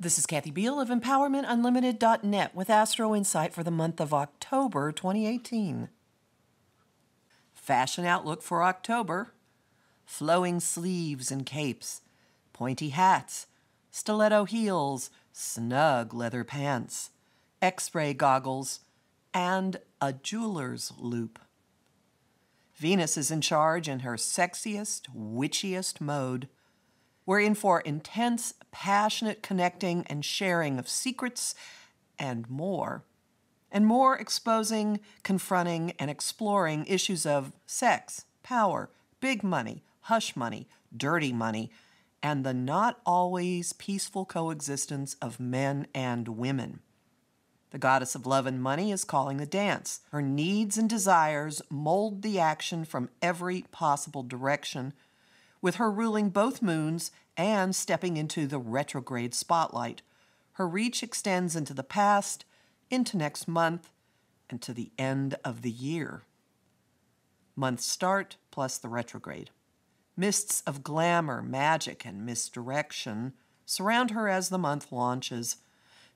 This is Kathy Biehl of Empowermentunlimited.net with Astro-Insight for the month of October 2018. Fashion outlook for October: flowing sleeves and capes, pointy hats, stiletto heels, snug leather pants, X-ray goggles, and a jeweler's loop. Venus is in charge in her sexiest, witchiest mode. We're in for intense, passionate connecting and sharing of secrets and more exposing, confronting, and exploring issues of sex, power, big money, hush money, dirty money, and the not always peaceful coexistence of men and women. The goddess of love and money is calling the dance. Her needs and desires mold the action from every possible direction, with her ruling both moons and stepping into the retrograde spotlight. Her reach extends into the past, into next month, and to the end of the year. Month start plus the retrograde. Mists of glamour, magic, and misdirection surround her as the month launches.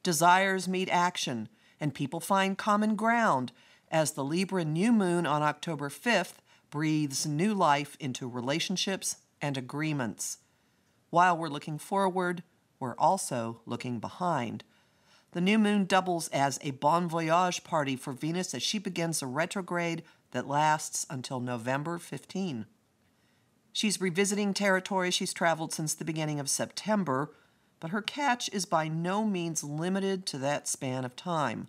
Desires meet action, and people find common ground as the Libra new moon on October 5th breathes new life into relationships and agreements. While we're looking forward, we're also looking behind. The new moon doubles as a bon voyage party for Venus as she begins a retrograde that lasts until November 15. She's revisiting territory she's traveled since the beginning of September, but her catch is by no means limited to that span of time.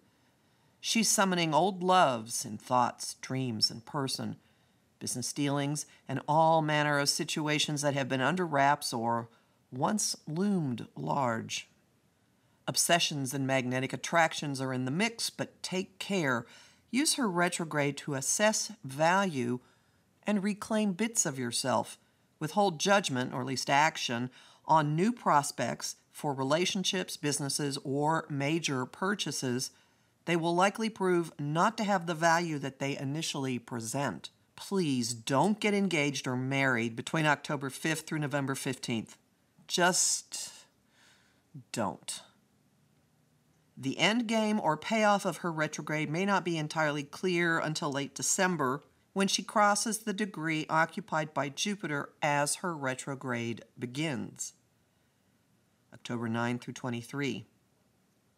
She's summoning old loves in thoughts, dreams, and person, business dealings, and all manner of situations that have been under wraps or once loomed large. Obsessions and magnetic attractions are in the mix, but take care. Use her retrograde to assess value and reclaim bits of yourself. Withhold judgment, or at least action, on new prospects for relationships, businesses, or major purchases. They will likely prove not to have the value that they initially present. Please don't get engaged or married between October 5th through November 15th. Just don't. The end game or payoff of her retrograde may not be entirely clear until late December, when she crosses the degree occupied by Jupiter as her retrograde begins. October 9 through 23.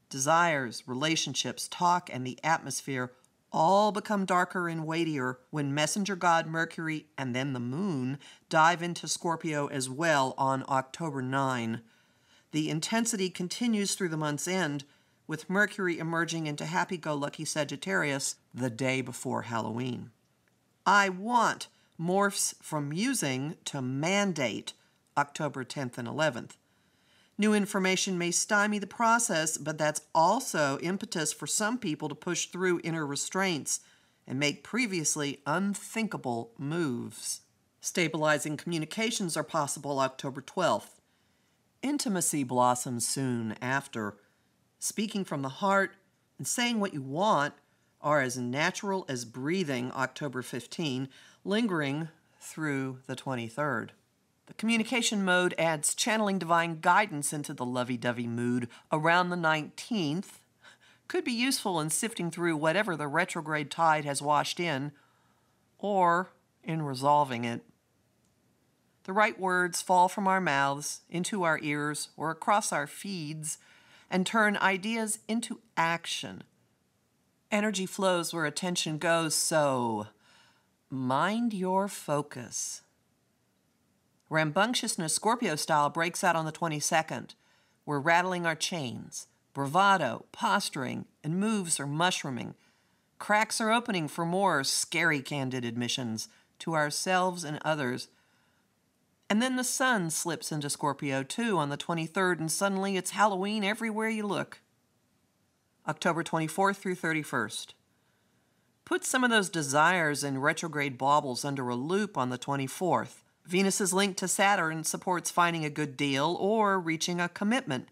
Desires, relationships, talk, and the atmosphere all become darker and weightier when messenger god Mercury and then the moon dive into Scorpio as well on October 9. The intensity continues through the month's end, with Mercury emerging into happy-go-lucky Sagittarius the day before Halloween. I want morphs from musing to mandate October 10th and 11th. New information may stymie the process, but that's also impetus for some people to push through inner restraints and make previously unthinkable moves. Stabilizing communications are possible October 12th. Intimacy blossoms soon after. Speaking from the heart and saying what you want are as natural as breathing October 15, lingering through the 23rd. The communication mode adds channeling divine guidance into the lovey-dovey mood around the 19th. Could be useful in sifting through whatever the retrograde tide has washed in, or in resolving it. The right words fall from our mouths into our ears or across our feeds and turn ideas into action. Energy flows where attention goes, so mind your focus. Rambunctiousness Scorpio style breaks out on the 22nd. We're rattling our chains. Bravado, posturing, and moves are mushrooming. Cracks are opening for more scary candid admissions to ourselves and others. And then the sun slips into Scorpio too on the 23rd, and suddenly it's Halloween everywhere you look. October 24th through 31st. Put some of those desires and retrograde baubles under a loop on the 24th. Venus's link to Saturn supports finding a good deal or reaching a commitment,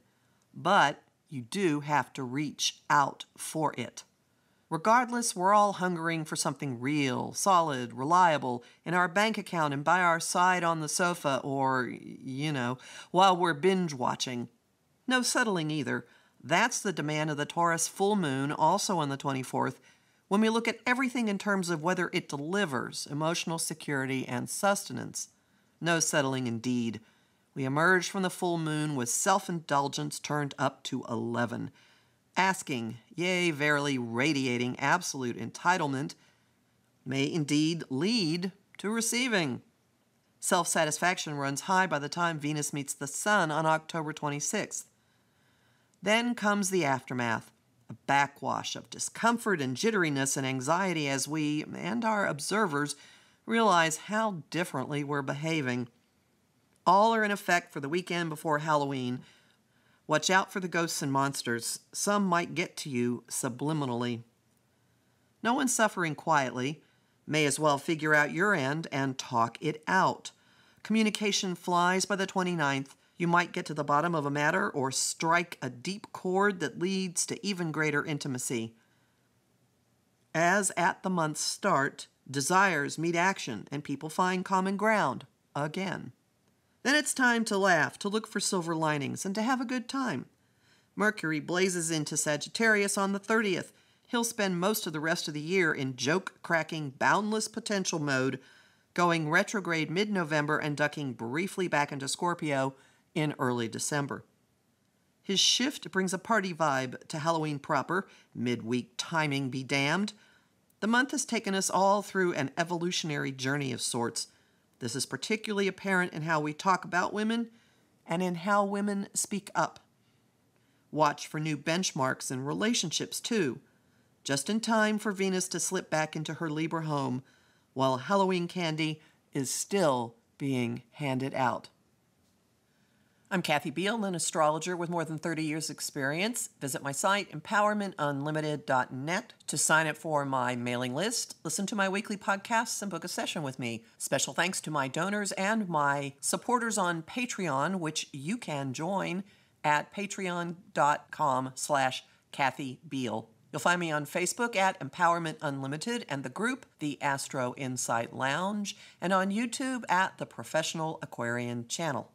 but you do have to reach out for it. Regardless, we're all hungering for something real, solid, reliable in our bank account and by our side on the sofa or, while we're binge watching. No settling either. That's the demand of the Taurus full moon, also on the 24th, when we look at everything in terms of whether it delivers emotional security and sustenance. No settling indeed. We emerge from the full moon with self-indulgence turned up to 11. Asking, yea, verily radiating absolute entitlement, may indeed lead to receiving. Self-satisfaction runs high by the time Venus meets the Sun on October 26th. Then comes the aftermath, a backwash of discomfort and jitteriness and anxiety as we, and our observers, realize how differently we're behaving. All are in effect for the weekend before Halloween. Watch out for the ghosts and monsters. Some might get to you subliminally. No one's suffering quietly. May as well figure out your end and talk it out. Communication flies by the 29th. You might get to the bottom of a matter or strike a deep chord that leads to even greater intimacy. As at the month's start, desires meet action and people find common ground again. Then it's time to laugh, to look for silver linings, and to have a good time. Mercury blazes into Sagittarius on the 30th. He'll spend most of the rest of the year in joke-cracking, boundless potential mode, going retrograde mid-November and ducking briefly back into Scorpio in early December. His shift brings a party vibe to Halloween proper, midweek timing be damned. The month has taken us all through an evolutionary journey of sorts. This is particularly apparent in how we talk about women and in how women speak up. Watch for new benchmarks in relationships, too, just in time for Venus to slip back into her Libra home while Halloween candy is still being handed out. I'm Kathy Biehl, an astrologer with more than 30 years' experience. Visit my site, empowermentunlimited.net, to sign up for my mailing list, listen to my weekly podcasts, and book a session with me. Special thanks to my donors and my supporters on Patreon, which you can join at patreon.com/Kathy Biehl. You'll find me on Facebook at Empowerment Unlimited and the group, the Astro-Insight Lounge, and on YouTube at the Professional Aquarian Channel.